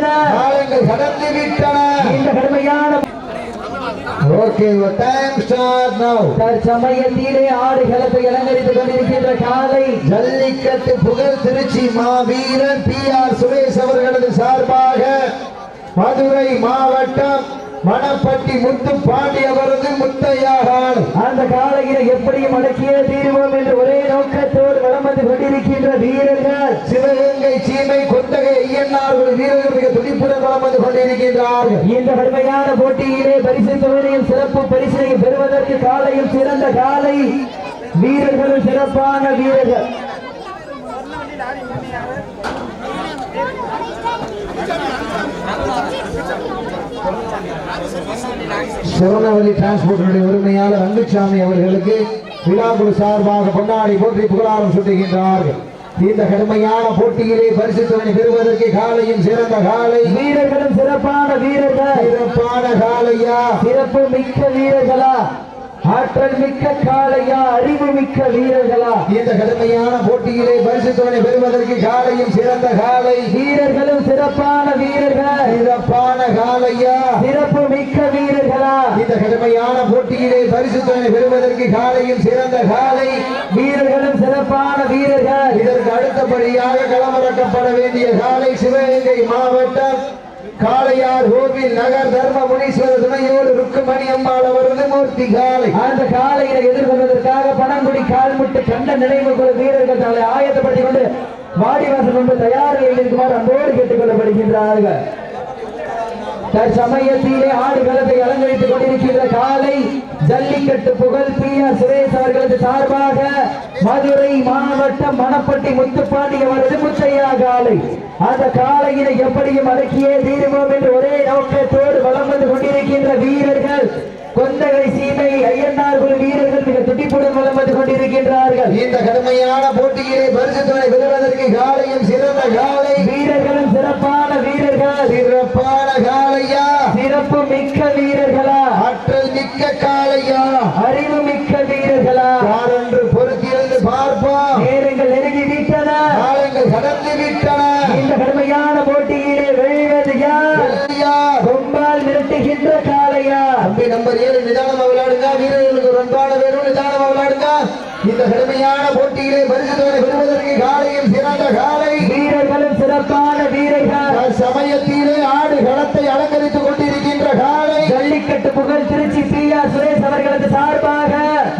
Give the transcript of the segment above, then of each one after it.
விட்டன, காலங்கள் கடந்து விட்டன. இந்த கடுமையான ஓகே டைம் ஸ்டார்ட் நவ. தற்சமயத்திலே ஆடுகளத்தை அலங்கரித்துக் கொண்டிருக்கின்ற காலை ஜல்லிக்கட்டு புகழ் திருச்சி மாவீரன் PR சுரேஷ் அவர்களது சார்பாக மதுரை மாவட்டம் மணப்பட்டி முத்துப்பாண்டி அவரது முத்தையாகால் அந்த காலையில எப்படியும் அடக்கியே தீர்வோம் என்று ஒரே நோக்கத்தோடு வலம் வந்து கொண்டிருக்கின்ற வீரர்கள் சிவகங்கை சீமை கொத்தகை ஐயன்னார் வீரர்கள் மிக துடிப்புடன் வலம் வந்து கொண்டிருக்கின்றார்கள். இந்த கடுமையான போட்டியிலே பரிசு தொகையில் சிறப்பு பரிசினை பெறுவதற்கு காலையில் சிறந்த காலை வீரர்களும் சிறப்பான வீரர்கள். சுவர்ணவல்லி டிரான்ஸ்போர்ட் உரிமையாளர் ரங்கசாமி அவர்களுக்கு விழாக்குழு சார்பாக கொண்டாடி போற்றி புகழாரம் சுட்டுகின்றார்கள். இந்த கடுமையான போட்டியிலே பரிசு தொகை பெறுவதற்கு காலையும் சிறந்த காலை வீரர்களும் சிறப்பான வீரர்கள். சிறப்பான காலையா, சிறப்பு மிக்க வீரர்களா, ஆற்றல் மிக்க காளையா, அறிவு மிக்க வீரர்களா? இந்த கடுமையான போட்டியிலே பரிசு தொகை பெறுவதற்கு காலையும் சிறந்த காலை வீரர்களும் சிறப்பான வீரர்கள். சிறப்பான காலையா, சிறப்பு மிக்க வீரர்களா? இந்த கடுமையான போட்டியிலே பரிசு தொகை பெறுவதற்கு காலையும் சிறந்த காலை வீரர்களும் சிறப்பான வீரர்கள். இதற்கு அடுத்தபடியாக களமிறக்கப்பட வேண்டிய காலை சிவகங்கை மாவட்டம் காளையார் கோவில் நகர் தர்ம முனீஸ்வரர் துணையோடு ருக்குமணி அம்மாள் அவரது மூர்த்தி காலை. அந்த காலையில எதிர்கொள்வதற்காக பனங்குடி கால்முட்டு கண்ட நினைவு குழு வீரர்கள் தங்களை ஆயத்தப்படுத்திக் கொண்டு வாடிவாசல் கொண்டு தயாரில் இருக்குமாறு அன்போடு கேட்டுக் கொள்ளப்படுகின்றார்கள். தற்சமயத்திலே ஆடுகளத்தை அலங்கரித்துக் கொண்டிருக்கின்ற காலை ஜல்லிக்கட்டு புகழ் PR சுரேஷ் அவர்களது சார்பாக மதுரை மாவட்டம் மணப்பட்டி முத்துப்பாண்டி அவரது முத்தையா காலை. அந்த காலையினை எப்படியும் அடக்கியே தீர்வோம் என்று ஒரே நோக்கத்தோடு வலம் வந்து கொண்டிருக்கின்ற வீரர்கள் கொந்தகை சீமை ஐயன்னார் குழு வீரர்கள் மிக துடிப்புடன் வலம் வந்து கொண்டிருக்கின்றார்கள். இந்த கடுமையான போட்டியிலே பரிசு தொகை பெறுவதற்கு காலையும் சிறந்த காலை வீரர்களும் சிறப்பான வீரர்கள். சிறப்பான காலையா, சிறப்பு மிக்க வீரர்களா, ஆற்றல் மிக்க காலையா, அறிவு மிக்க வீரர்களா? யாரென்று பொறுத்திருந்து பார்ப்போம். நேரங்கள் நெருங்கி விட்டன, காலங்கள் கடந்து விட்டன. இந்த கடுமையான போட்டியிலே வெல்வது யார்? கொம்பால் மிரட்டுகின்ற காளையா? தம்பி நம்பர் 7 நிதானமா விளையாடுங்க. வீரர்களுக்கு ஒரு அன்பான வேணும், நிதானமா விளையாடுங்க. இந்த கடுமையான போட்டியிலே பரிசு தொகை பெறுவதற்கு காலையும் சிறந்த காலை வீரர்களும் சிறப்பான வீரர்கள். சமயத்திலே ஆடு களத்தை அலங்கரித்துக் கொண்டிருக்கின்ற காலை ஜல்லிக்கட்டு புகழ் திருச்சி PR சுரேஷ் அவர்களது சார்பாக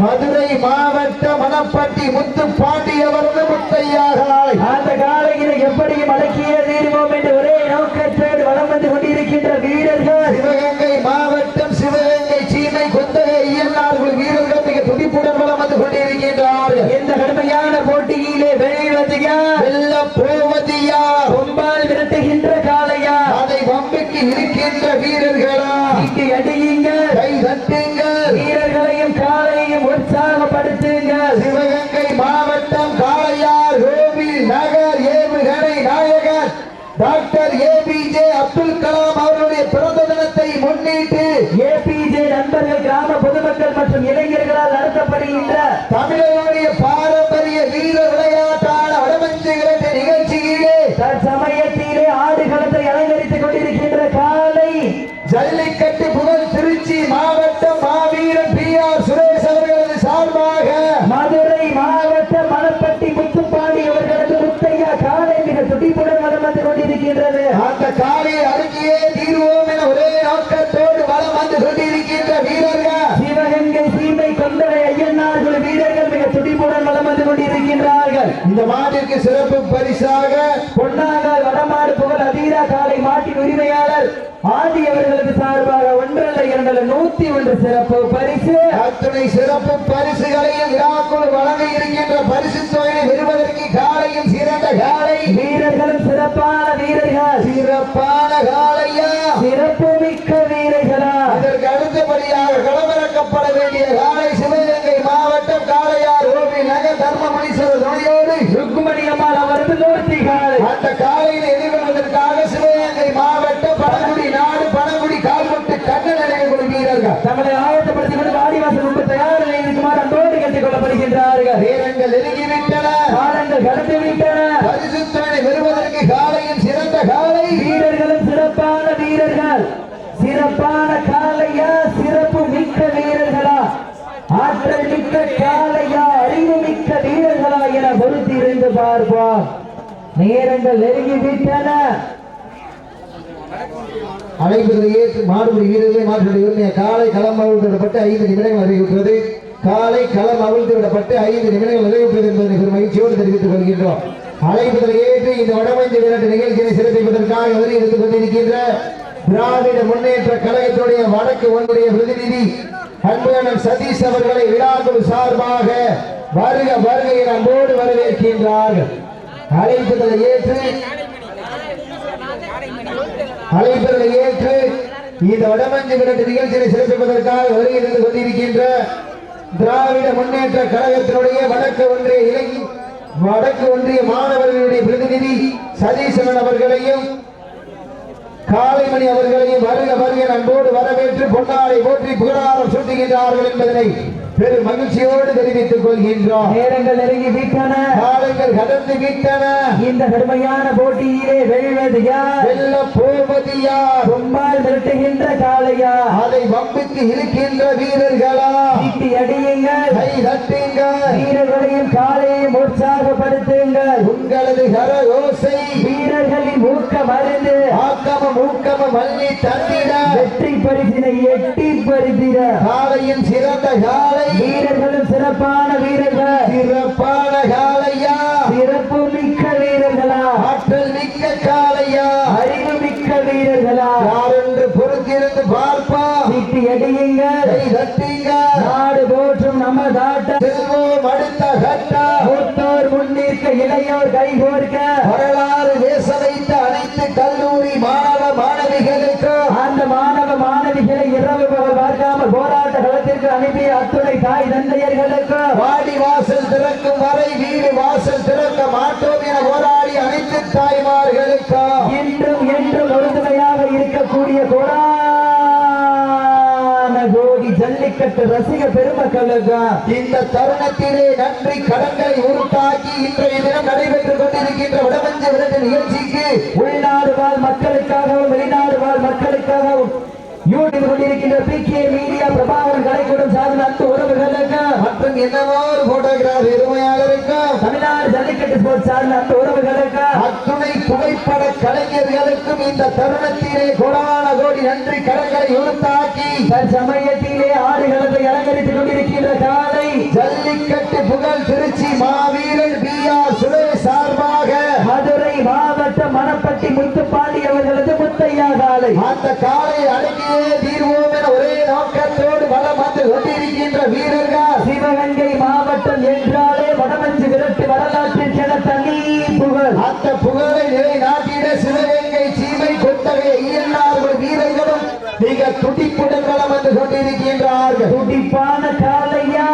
மதுரை மாவட்ட மணப்பட்டி முத்துப்பாண்டி அவரது முத்தையா காலை. அந்த காலையினை எப்படியும் அடக்கியே தீர்வோம் என்று ஒரே நோக்கத்தோடு வலம் வந்து கொண்டிருக்கின்ற வீரர்கள் சிவகங்கை மாவட்டம் சிவகங்கை சீமை கொந்தகை ஐயன்னார் வீரர்கள் மிக துடிப்புடன் வலம் வந்து கொண்டிருக்கின்றார்கள். இந்த கடுமையான போட்டியிலே வெல்வது யார்? வெல்ல போவது யார்? கொம்பால் விரட்டுகின்ற காளையா? அதை வம்பிக்கு இருக்கின்ற வீரர்களா? இங்கு அடியுங்கள், கை தட்டுங்கள், வீரர்களையும் காளையையும் உற்சாகப்படுத்துங்கள். சிவகங்கை மாவட்டம் காளையார் கோவில் நகர் ஏவுகணை நாயகர் டாக்டர் APJ அப்துல் கலாம் அவருடைய பிறந்த தினத்தை முன்னிட்டு APJ நண்பர்கள் கிராம பொதுமக்கள் மற்றும் இளைஞர்களால் நடத்தப்படுகின்ற தமிழனுடைய பாரம்பரிய வீர விளையாட்டான வடமஞ்சு விரட்டு நிகழ்ச்சியிலே தற்சமயத்திலே ஆடுகளத்தை அலங்கரித்துக் கொண்டிருக்கின்ற காலை ஜல்லிக்கட்டு புகழ் திருச்சி மாவட்டம் மாவீரன் PR சுரேஷ் அவர்களது சார்பாக மதுரை மாவட்டம் மணப்பட்டி முத்துப்பாண்டி அவர்களது முத்தையா காலை மிக துடிப்புடன் வலம் வந்து கொண்டிருக்கின்றது. அந்த காலையை அடக்கியே தீர்வோம் என ஒரே நோக்கத்தோடு வலம் வந்து கொண்டிருக்கின்ற வீரர்கள் சிவகங்கை சீமை கொந்தகை ஐயன்னார் குழு வீரர்கள் மிக துடிப்புடன் வலம் வந்து கொண்டிருக்கின்றார்கள். இந்த மாட்டிற்கு சிறப்பு பரிசாக பொன்னாங்கல் வடமாடு புகழ் அதீரா காலை மாட்டின் உரிமையாளர் ஆதி அவர்களது சார்பாக 101 சிறப்பு பரிசு. அத்துணை சிறப்பு பரிசுகளையும் விழாக்குழு வழங்க இருக்கின்ற பரிசு தொகையை பெறுவதற்கு காலையும் சிறந்த காலை வீரர்களும் சிறப்பான வீரர்கள். சிறப்பான காலையா, சிறப்பு மிக்க வீரர்களா? இதற்கு அடுத்தபடியாக களமிறக்கப்பட வேண்டிய காலை சிவகங்கை மாவட்டம் காளையார் கோவில் நகர் தர்ம முனீஸ்வரர் துணையோடு ருக்குமணி அம்மாள் அவரது மூர்த்தி காலை. அந்த காலையில் எதிர்கொள்வதற்காக சிவகங்கை மாவட்டம் பனங்குடி நாடு பனங்குடி கால்முட்டு கண்ண நிலையக்குழு வீரர்கள் தங்களை ஆயத்தப்படுத்திக் கொண்டு வாடிவாசல் முன்பு தயார் நிலையில் இருக்குமாறு அன்போடு கேட்டுக் கொள்ளப்படுகின்றார்கள். வீரங்கள் நெருங்கிவிட்டன, காலங்கள் கடந்து விட்டன. பரிசுத்தனை பெறுவதற்கு காலையும் சிறந்த காலை வீரர்களும் வீரர்கள் சிறப்பான காலையா சிறப்பு மிக்க வீரர்களா ஆற்றல் மிக்க காலையா அறிவு மிக்க வீரர்களா என பொறுத்து இருந்து பார்ப்போம். நேரங்கள் நெருங்கிவிட்டன. அழைப்பதிலேயே மாடுபடி வீரர்களை மாற்றுடைய உரிமையை காலை களம் அவிழ்த்து விடப்பட்டு 5 நிமிடங்கள் நிறைவுற்றது. காலை களம் அவிழ்த்து விடப்பட்டு 5 நிமிடங்கள் நிறைவுற்றது என்பதை பெரும் மகிழ்ச்சியோடு தெரிவித்துக் கொள்கின்றோம். அழைப்பதில் ஏற்று இந்த வடமஞ்சு விளையாட்டு நிகழ்ச்சியை சிறப்பிப்பதற்காக வரி எடுத்துக் கொண்டிருக்கின்ற திராவிட முன்னேற்ற கழகத்துடைய வடக்கு ஒன்றிய பிரதிநிதி அன்புடன் சதீஷ் அவர்களை விழாக்குழு சார்பாக வருக வருக என அன்போடு வரவேற்கின்றார்கள். அழைப்பதில் ஏற்று இந்த வடமஞ்சு விளையாட்டு நிகழ்ச்சியை சிறப்பிப்பதற்காக வருகிறது கொண்டிருக்கின்ற திராவிட முன்னேற்ற கழகத்தினுடைய வடக்கு ஒன்றிய மாணவர்களுடைய பிரதிநிதி சதீசன் அவர்களையும் காளைமணி அவர்களையும் வருக வருக அன்போடு வரவேற்று பொன்னாடை போற்றி புகழாரம் சூட்டுகின்றார்கள் என்பதனை பெரும் மகிழ்ச்சியோடு தெரிவித்துக் கொள்கின்றோம். நேரங்கள் நெருங்கி விட்டன. காலங்கள் கடந்து விட்டன. இந்த கடுமையான போட்டியிலே வெல்வது யார்? வெல்ல போவது யார்? கொம்பால் விரட்டுகின்ற காளையா? அதை வம்பிக்கு இருக்கின்ற வீரர்களா? ஈட்டி அடியுங்கள், கை தட்டுங்கள், வீரர்களையும் காளையையும் உற்சாகப்படுத்துங்கள். உங்களது கரகோசை வீரர்களின் ஊக்க மருந்து ஆக்கமும் ஊக்கமும் அள்ளி தந்திட வெற்றி பரிசினை எட்டி பரிசிட காளையின் சிறந்த காலை வீரர்களும் சிறப்பான வீரர்கள். சிறப்பான காளையா? சிறப்பு மிக்க வீரர்களா? ஆற்றல் மிக்க காளையா? அறிவு மிக்க வீரர்களா? யார் என்று பொறுத்திருந்து பார்ப்பா. சீட்டி அடியுங்கள், கை தட்டுங்கள், நாடு போற்றும் நம்ம தாட்ட செல்வோம் அடுத்த கட்டா. மூத்தோர் முன்னிற்க இளையோர் கைகோர்க்க வரலாறு பேச வைத்த அனைத்து கல்லூரி மாணவ மாணவிகளுக்கு அந்த மாணவ மாணவிகளை இரவு பகல் பார்க்காமல் போராட்ட களத்திற்கு அனுப்பிய அத்துணை தாய் தந்தையர்களுக்கு வாடி வாசல் திறக்கும் வரை வீடு வாசல் திறக்க மாட்டோம் என போராடி அனைத்து தாய்மார்களுக்கு இன்றும் என்றும் உறுதுணையாக இருக்கக்கூடிய கோடி ஜல்லிக்கட்டு ரசிக பெருமக்களுக்கு இந்த தருணத்திலே நன்றி கடன்களை உருட்டாக்கி இன்றைய தினம் நடைபெற்றுக் கொண்டிருக்கின்ற வடமஞ்சு விளையாட்டு நிகழ்ச்சிக்கு உள்நாடு வாழ் மக்களுக்காகவும் வெளிநாடு வாழ் மக்களுக்காகவும் யூடியூப் கொண்டிருக்கின்ற பிகே மீடியா பிரபாகரன் கலைக்கூடம் சார்ந்த அன்பு உறவுகளுக்கு மற்றும் என்னவோ ஒரு போட்டோகிராஃப் பெருமையாளருக்கு தமிழ்நாடு ஜல்லிக்கட்டு ஸ்போர்ட்ஸ் சார்ந்த அன்பு உறவுகளுக்கு அத்துணை புகைப்பட கலைஞர்களுக்கும் இந்த தருணத்திலே கோடான கோடி நன்றி கடன்களை உருத்தாக்கி தற்சமயத்திலே ஆடுகளத்தை அலங்கரித்துக் கொண்டிருக்கின்ற காலை ஜல்லிக்கட்டு புகழ் திருச்சி மாவீரன் B.R. சுரேஷ் சார்பாக மதுரை மாவட்ட மணப்பட்டி முத்துப்பாண்டி அவர்களது முத்தையா காலை அந்த காலை அடங்கியே தீர்வோம் என ஒரே நோக்கத்தோடு வளம் வந்து கொண்டிருக்கின்ற வீரர்கள் சிவகங்கை மாவட்டம் என்றாலே வடமஞ்சு விரட்டு வரலாற்றிற்கென தனி புகழ். அந்த புகழை நிலைநாட்டிட சிவகங்கை சீமை கொத்தகை ஐயனார்கள் வீரர்களும் மிக துடிப்புடன் வளம் வந்து கொண்டிருக்கின்றார்கள். துடிப்பான காலையா?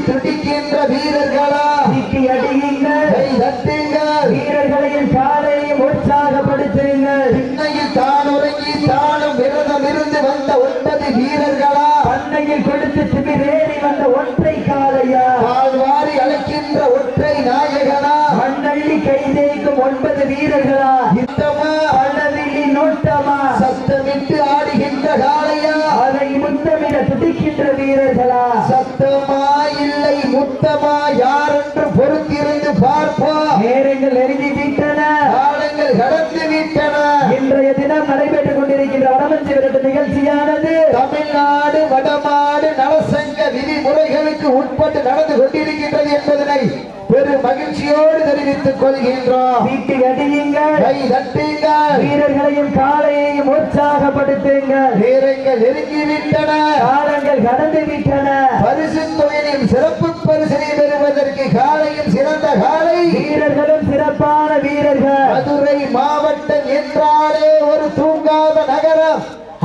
துடிக்கின்ற வீரர்களா? சீட்டி அடியுங்கள், கை தட்டுங்கள், வீரர்களையும் காலையும் உற்சாகப்படுத்துங்கள். இன்னையில் தான் உறங்கி தானும் விரதம் இருந்து வந்த 9 வீரர்களா? பண்ணையில் கொடுத்து திமிரேறி வந்த ஒற்றை காலையா? வாழ்வாரி அழைக்கின்ற ஒற்றை நாயகனா? மண்ணள்ளி கைதேக்கும் 9 வீரர்களா? இந்தமா பழவிழி நோட்டமா? சத்தமிட்டு ஆடுகின்ற காளையா? அதை முத்தமிட துடிக்கின்ற வீரர்களா? சத்தமா இல்லை முத்தமா? யார் என்று பொறுத்திருந்து பார்ப்போம். நேரங்கள் நெருங்கி விட்டன. காலங்கள் கடந்து விட்டன. இன்றைய தினம் நடைபெற்றுக் கொண்டிருக்கின்ற வடமஞ்சு விரட்டு நிகழ்ச்சியானது தமிழ்நாடு வடமாடு நலசங்க விதிமுறைகளுக்கு உட்பட்டு நடந்து கொண்டிருக்கின்றது என்பதனை பெரும் மகிழ்ச்சியோடு தெரிவித்துக் கொள்கின்றோம். சீட்டி அடியுங்கள், கை தட்டுங்கள், வீரர்களையும் காளையையும் உற்சாகப்படுத்துங்கள். நேரங்கள் நெருங்கிவிட்டன. காலங்கள் கடந்து விட்டன. பரிசு தொகையின் சிறப்பு பரிசினை பெறுவதற்கு காலையும் சிறந்த காலை, வீரர்களும் சிறப்பான வீரர்கள். மதுரை மாவட்டம் என்றாலே ஒரு தூங்காத நகரம்.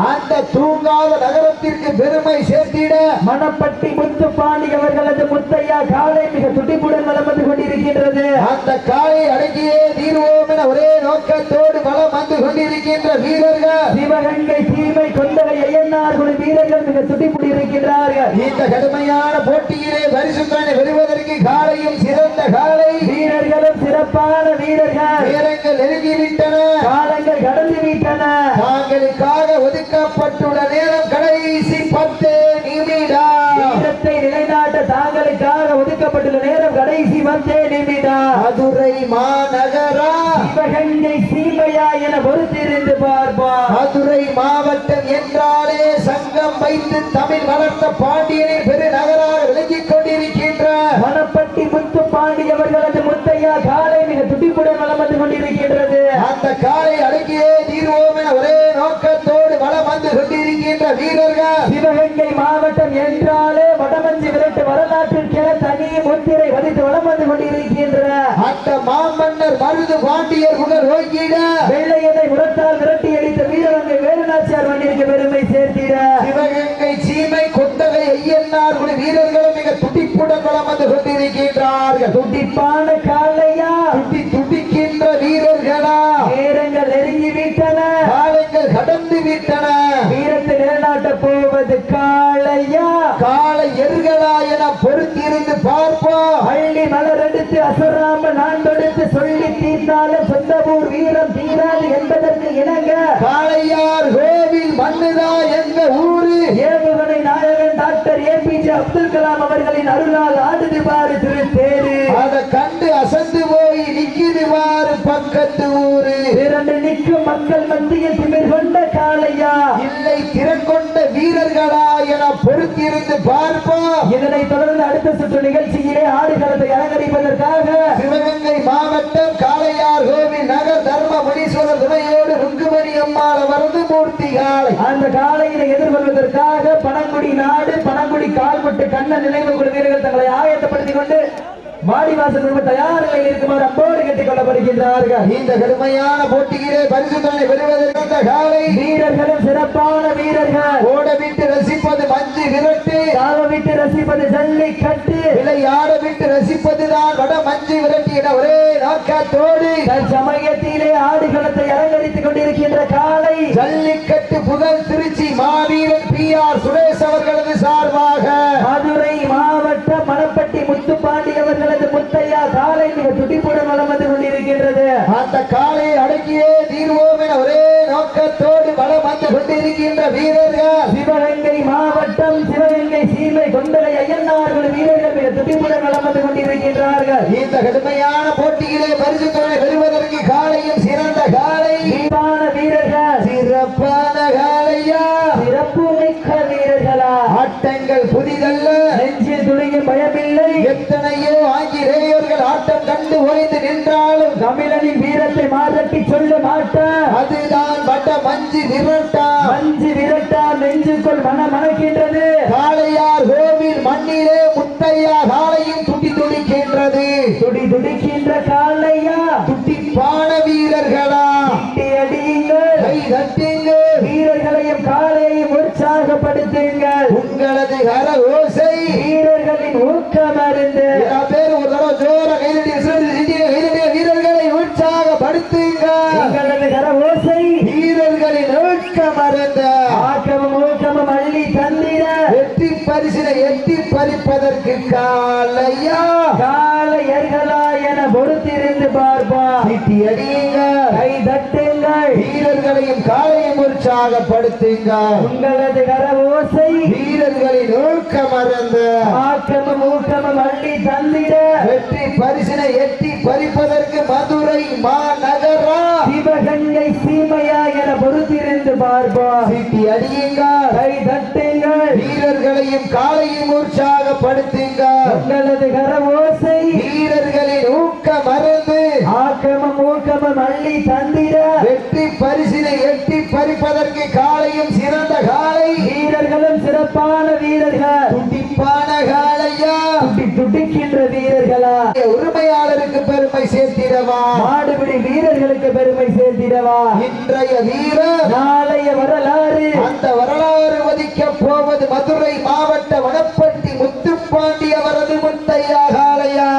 அந்த தூங்காத நகரத்திற்கு பெருமை சேர்த்திட மணப்பட்டி முத்துப்பாண்டி அவர்களது முத்தையா காலை மிக துடிப்புடன் வலம் வந்து கொண்டிருக்கின்றது. அந்த காலை அடங்கியே தீர்வோம் என ஒரே நோக்கத்தோடு வலம் வந்து கொண்டிருக்கின்ற வீரர்கள் சிவகங்கை சீமை கொண்டவை ஐயனார் குழு வீரர்கள் மிக துடிப்புடன் இருக்கின்றார்கள். இந்த கடுமையான போட்டியிலே பரிசுத்தனை பெறுவதற்கு காலையும் சிறந்த காலை, வீரர்களும் சிறப்பான வீரர்கள். நேரங்கள் நெருங்கிவிட்டன. காலங்கள் கடந்து விட்டன. தாங்களுக்காக ஒதுக்கப்பட்டுள்ள நேரம் கடைசி 10 நிமிடம். வீரத்தை நிலைநாட்ட தாங்களுக்காக ஒதுக்கப்பட்டுள்ள நேரம் கடைசி 10 நிமிடம். மதுரை மாநகரா சிவகங்கை சீமையா என பொறுத்திருந்து பார்ப்போம். மதுரை மாவட்டம் என்றாலே சங்கம் வைத்து தமிழ் வளர்த்த பாண்டியனின் பெருநகராக விளங்கிக் கொண்டிருக்கின்ற மணப்பட்டி முத்து பாண்டியவர்களது முத்தையா காலை மிக துடிப்புடன் வலம் வந்து கொண்டிருக்கின்றது. அந்த காலை அடக்கியே தீர்வோம் என ஒரே நோக்கத்தோடு வலம் வந்து கொண்டிருக்கின்ற வீரர்கள் சிவகங்கை மாவட்டம் என்றாலே வடமஞ்சி விரட்டு வரலாற்றிற்கென தனி முத்திரை வதித்து வலம் வந்து கொண்டிருக்கின்ற அந்த மாமன்னர் மருது பாண்டியர் புகழ் ஓங்கிட வெள்ளையனை முரத்தால் விரட்டி அடித்த வீரவங்கை வேலுநாச்சியார் மண்ணிற்கு பெருமை சேர்த்திட சிவகங்கை சீமை கொத்தகை ஐயன்னார் குழு வீரர்களும் மிக துடிப்புடன் வலம் வந்து கொண்டிருக்கின்றார்கள். துடிப்பான காலையா துடிக்கின்ற வீரர்களா நேரங்கள் நெருங்கி விட்டன, காலங்கள் கடந்து விட்டன. வீரத்தை நிலைநாட்ட போவது காளையா காலை எருகளா என பொறுத்திருந்து பார்ப்போம். அள்ளி மலர் எடுத்து அசராம நான் தொடுத்து சொல்லி தீர்ந்தாலும் சொந்த ஊர் வீரம் தீராது என்பதற்கு இணங்க காளையார் கோவில் மண்ணுதா எங்க ஊரு ஏவுகணை நாயகன் டாக்டர் APJ அப்துல் கலாம் அவர்களின் அருளால் ஆடுது பாரு திருத்தேரு. அதை கண்டு அசந்து போய் நிக்குது பாரு பக்கத்து ஊரு. திரண்டு நிற்கும் மக்கள் மத்தியில் திமிர் கொண்ட காளையா இல்லை திறன் கொண்ட வீரர்களா என பொறுத்திருந்து பார்ப்போம். இதனை தொடர்ந்து அடுத்த சுற்று நிகழ்ச்சியிலே ஆடுகளத்தை அலங்கரிப்பதற்காக சிவகங்கை மாவட்டம் காளையார் கோவில் நகர் தர்ம முனீஸ்வரர் துணையோடு ருக்குமணி அம்மாள் அவரது மூர்த்தி காளை அந்த காளையினை எதிர்கொள்வதற்காக பனங்குடி நாடு பனங்குடி கால்பட்டு கண்ணன் நினைவு குழு வீரர்கள் தங்களை ஆயத்தப்படுத்திக் கொண்டு மாடிவாசல் ரொம்ப தயார் நிலையில் இருக்குமாறு அம்போடு கேட்டுக் கொள்ளப்படுகின்றார்கள். இந்த கடுமையான போட்டியிலே பரிசுத்தனை பெறுவதற்கு அந்த காலை வீரர்களும் சிறப்பான வீரர்கள். ஓட விட்டு ரசிப்பது மஞ்சு விரட்டு, தாவ விட்டு ரசிப்பது ஜல்லிக்கட்டு, விளையாட விட்டு ரசிப்பதுதான் வட மஞ்சு விரட்டு என ஒரே நோக்கத்தோடு தற்சமயத்திலே ஆடுகளத்தை அலங்கரித்துக் கொண்டிருக்கின்ற காலை ஜல்லிக்கட்டு புகழ் திருச்சி மாவீரன் PR சுரேஷ் அவர்களது சார்பாக மதுரை மாவட்டம் மணப்பட்டி முத்துப்பாண்டி அவர்களது முத்தையா காலை மிக துடிப்புடன் வலம் வந்து கொண்டிருக்கின்றது. அந்த காலை அடக்கியே தீர்வோம் என ஒரே நோக்கத்தோடு வலம் வந்து கொண்டிருக்கின்ற வீரர்கள் சிவகங்கை மாவட்டம் சிவகங்கை சீமை கொண்டலை ஐயன்னார்கள் வீரர்கள் மிக துடிப்புடன் வலம் வந்து கொண்டிருக்கின்றார்கள். இந்த கடுமையான போட்டியிலே பரிசுத்தனை பெறுவதற்கு காலையும் சிறந்த காலை சிறப்பான வீரர்கள், சிறப்பான காலையா சிறப்பு மிக்க வீரர்களா, ஆட்டங்கள் புதிதல்ல, நெஞ்சில் துணியும் பயமில்லை, எத்தனையோ ஆங்கிலேயர்கள் ஆட்டம் கண்டு ஓய்ந்து நின்றாலும் தமிழனின் வீரத்தை மாற்றட்டி சொல்ல மாட்டார். அதுதான் வட்ட மஞ்சு விரட்டா. மஞ்சு விரட்டா நெஞ்சுக்குள் மணக்கின்றது. காளையார் கோவில் மண்ணிலே முத்தையா காளையும் துடிக்கின்றது. துடிக்கின்ற காளையா துடிப்பான வீரர்களா இட்டி அடியுங்கள், கை தட்டுங்க, வீரர்களையும் காளையையும் உற்சாகப்படுத்துங்கள். உங்களது கர ஓசை வீரர்களின் ஊக்கம் அறிந்து பேர் ஒரு தடவை ஜோர கைதட்டிய வீரர்களை உற்சாகப்படுத்துங்க. உங்களது கர ஓசை வீரர்களின் ஊக்கம் அறிந்த ஆக்கமும் ஊக்கமும் அள்ளி தந்திட வெற்றி பரிசினை எட்டி பறிப்பதற்கு காளையா காளையர்களா என பொறுத்திருந்து பார்ப்போம். சிட்டி அடியுங்க, கை தட்டுங்கள், வீரர்களையும் காளையும் உற்சாகப்படுத்துங்க. உங்களது கர ஓசை வீரர்களின் ஊக்கம் அறிந்த ஆக்கமும் ஊக்கமும் அள்ளி தந்திட வெற்றி பரிசினை எட்டி பறிப்பதற்கு மதுரை மாநகரா சிவகங்கை சீமையா என பொறுத்திருந்து பார்ப்போம். சிட்டி அடியுங்க, கை தட்டுங்கள், வீரர்களையும் காளையும் உற்சாகப்படுத்துங்க. உங்களது கர ஓசை வீரர்களின் ஊக்கம் அறிந்து ஆக்கமும் ஊக்கமும் அள்ளி தந்திட வெற்றி பரிசினை எட்டி பறிப்பதற்கு காளையும் சிறந்த காளை வீரர்களும் சிறப்பான வீரர்கள். துடிப்பான காளையா துடிக்கின்ற வீரர்களா உரிமையாளருக்கு பெருமை சேர்த்திடவா, மாடுபிடி வீரர்களுக்கு பெருமை சேர்த்திடவா, இன்றைய வீரர் நாளைய வரலாறு அந்த வரலாறு வதிக்க போவது மதுரை மாவட்ட வனப்பட்டி முத்துப்பாண்டி அவரது முத்தையா காளையா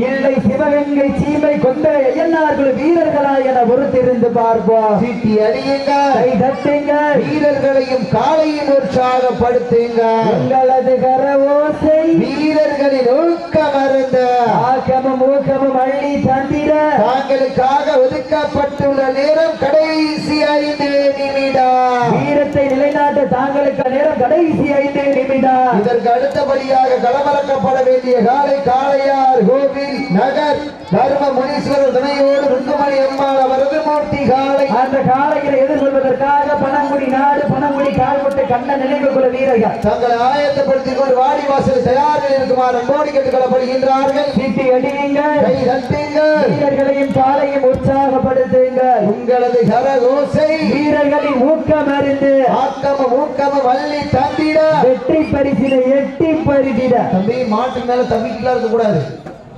இல்லை சிவகங்கை சீமை கொண்டலை ஐயன்னார்கள் வீரர்களா என பொறுத்திருந்து பார்ப்போம். சீட்டி அடியுங்க, கை தட்டுங்கள், வீரர்களையும் காளையும் உற்சாகப்படுத்துங்க. உங்களது கர ஓசை வீரர்களின் ஊக்கம் அறிந்த ஆக்கமும் ஊக்கமும் அள்ளி தந்திட தாங்களுக்காக ஒதுக்கப்பட்டுள்ள நேரம் கடைசி 5 நிமிடம். வீரத்தை நிலைநாட்ட தாங்களுக்கு நேரம் கடைசி 5 நிமிடம். இதற்கு அடுத்தபடியாக களமிறக்கப்பட வேண்டிய காலை காளையார் கோவில் நகர் தர்ம முனீஸ்வரர் துணையோடு ருக்குமணி அம்மாள் அவரது மூர்த்தி காளை. அந்த காளைகளை எதிர்கொள்வதற்காக பனங்குடி நாடு பனங்குடி கால்முட்டை கண்ண நினைவு குழு வீரர்கள் தங்களை ஆயத்தப்படுத்திக் கொண்டு வாடிவாசல் தயாரில் இருக்குமாறு அன்போடு கேட்டுக்கொள்ளப்படுகின்றார்கள். சீட்டி அடியுங்கள், கை தட்டுங்கள், வீரர்களையும் காலையும் உற்சாகப்படுத்துங்கள். உங்களது கரகோசை வீரர்களின் ஊக்கம் அறிந்து ஆக்கமும் ஊக்கமும் வள்ளி தந்திட வெற்றி பரிசினை எட்டி பரிசிட. தம்பி மாட்டு மேல தம்பிக்கலாம் இருக்க கூடாது.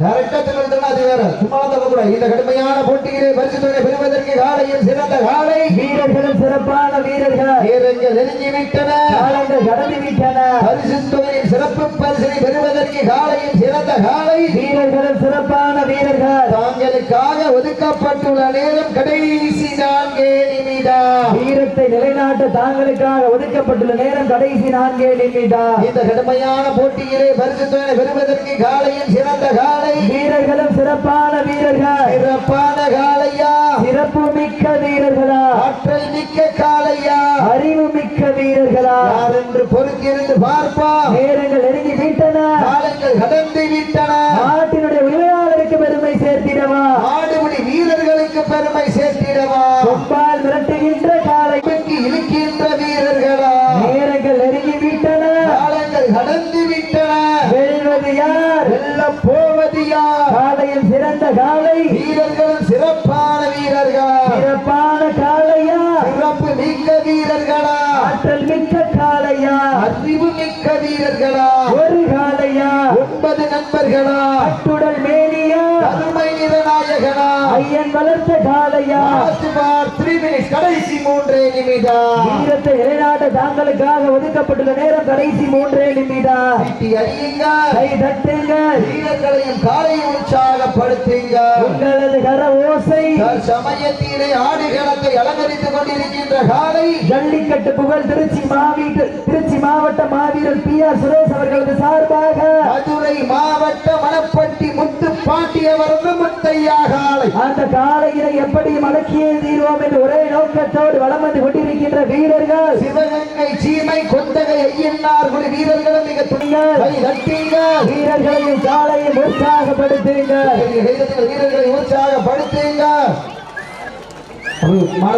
டைரக்டா திரும்ப அது வேற சும்மா தரக்கூடாது. இந்த கடுமையான போட்டியிலே பரிசுத்தொகை பெறுவதற்கு காலையில் சிறந்த காலை. வீரர்களும் சிறப்பான வீரர்கள். வீரர்கள் நெருங்கி விட்டன, காலங்கள் கடந்து விட்டன. பரிசுத்தொகையின் சிறப்பு பரிசினை பெறுவதற்கு காலையில் சிறந்த காலை. வீரர்களும் சிறப்பான வீரர்கள். தாங்களுக்காக ஒதுக்கப்பட்டுள்ள நேரம் கடைசி 4 நிமிடம். வீரத்தை நிலைநாட்ட தாங்களுக்காக ஒதுக்கப்பட்டுள்ள நேரம் கடைசி 4 நிமிடம். இந்த கடுமையான போட்டியிலே பரிசுத்தொகை பெறுவதற்கு காலையில் சிறந்த காலை. வீரர்களும் சிறப்பான வீரர்கள். சிறப்பான காளையா, சிறப்பு மிக்க வீரர்களா, ஆற்றல் மிக்க காளையா, அறிவு மிக்க வீரர்களா, யார் என்று பொறுத்திருந்து பார்ப்பா. நேரங்கள் நெருங்கி விட்டன, காலங்கள் கடந்து விட்டன. நாட்டினுடைய உரிமையாளருக்கு பெருமை சேர்த்திடவா, ஆடுபடி வீரர்களுக்கு பெருமை சேர்த்திடவா, கொம்பால் மிரட்டுகின்ற காலை இழுக்கின்ற வீரர்களா, நேரங்கள் நெருங்கி விட்டன, காலங்கள் கடந்து விட்டன. வெல்வது யார், வெல்ல போவது யார்? காலையில் சிறந்த காலை, வீரர்களும் சிறப்பான வீரர்கள். சிறப்பான காளையா, சிறப்பு மிக்க வீரர்களா, ஆற்றல் மிக்க காளையா, அறிவு மிக்க வீரர்களா, ஒரு காளையா, 9 நண்பர்களா, அட்டுடல் மேனியா, கருமை நிறநாயகனா, ஐயன் வளர்த்த காளையா. கடைசி 3 நிமிடம். வீரத்தை நிலைநாட்ட தாங்களுக்காக ஒதுக்கப்பட்டுள்ள நேரம் கடைசி 3 நிமிடம். சீட்டி அடியுங்க, கை தட்டுங்கள், வீரர்களையும் காலையும் உற்சாகப்படுத்துங்க. உங்களது கர ஓசை சமயத்திலே ஆடுகளத்தை அலங்கரித்துக் கொண்டிருக்கின்ற காலை ஜல்லிக்கட்டு புகழ் திருச்சி மாவட்ட மாவீரர் PR சுரேஷ் அவர்களது சார்பாக மதுரை மாவட்ட மணப்பட்டி முத்து பாண்டியவரது முத்தையா காலை. அந்த காலையினை எப்படி மடக்கியே தீர்வோம் என்று ஒரே நோக்கத்தோடு வலம் வந்து கொண்டிருக்கின்ற வீரர்கள் சிவகங்கை சீமை கொந்தகை ஐயன்னார் குழு வீரர்களும் மிக துணிகள். கை தட்டுங்க, வீரர்களையும் காலையும் உற்சாகப்படுத்துங்க. வீரர்களை உற்சாகப்படுத்துங்க. மாட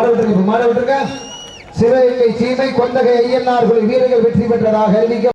விட்டுருங்க. சிவகங்கை சீமை கொந்தகை ஐயன்னார் குழு வீரர்கள் வெற்றி பெற்றதாக அறிவிக்க